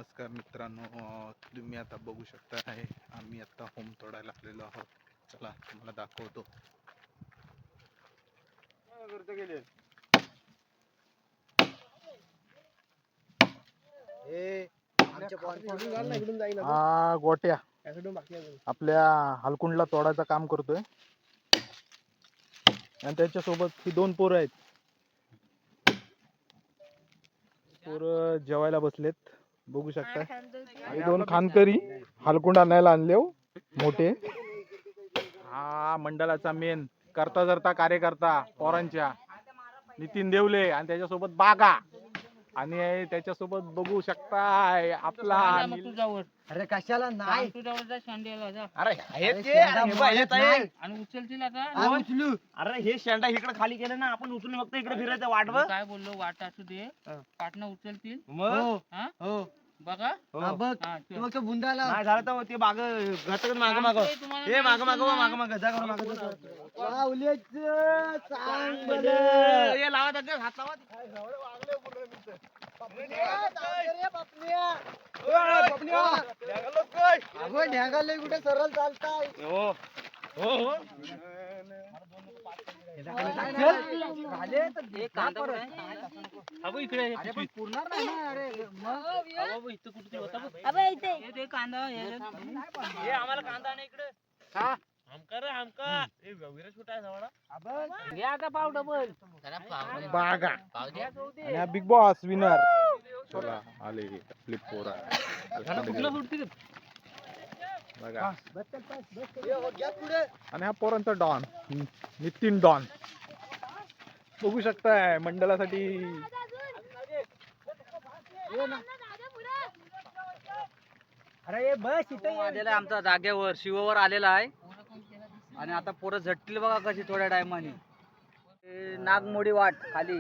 नमस्कार मित्रांनो, तुम्ही आता बघू शकता आहे आम्ही आता होम तोडायला आलेलो आहोत. चला तुम्हाला दाखवतो. हा गोट्या आपल्या हलकुंडला तोडायचं काम करतोय आणि त्याच्यासोबत ही दोन पोरं आहेत. पोरं जेवायला बसलेत, बघू शकता. आणि दोन खानकरी हलकुंड आणायला आणले मोठे. हा मंडळाचा मेन करता धरता कार्यकर्ता पोरांच्या नितीन देवले आणि त्याच्यासोबत बागा आणि त्याच्यासोबत बघू शकताय आपला अरे कशाला नाही तुझ्यावर शेंड्याला जा. अरे आणि उचलतील आता. उचलू. अरे हे शेंडा इकडे खाली केलं ना, आपण उचलून फक्त इकडे फिरायचं वाटव. मी काय बोललो, वाट असू दे, पाटणं उचलतील. मग हा? हो बघा बघ हा, तू फक्त बुंदाला नाही झालं तर ते बाग घातक माग माग तुम्हाला हे माग माग नाही माग माग जा माग लावा त्याच्यात हात लावा. ढ्यागाले कुठे सरळ चालताय. हो हो हो पुरणार नाही ना. अरे इथं कुठे होता कांदा. हे आम्हाला कांदा नाही इकडे. आमका विराज कुठे आहे जवळ. आता पाव डबल बागा आणि बिग बॉस विनर. चला आले आपली पोरा बघा. आणि हा पोरांचा डॉन नितीन डॉन बघू शकताय मंडळासाठी. अरे बस इथे आलेला आमचा जागेवर शिवावर आलेला आहे. आणि आता पोरं झटतील बघा कशी थोड्या टायमाने. नागमोडी वाट खाली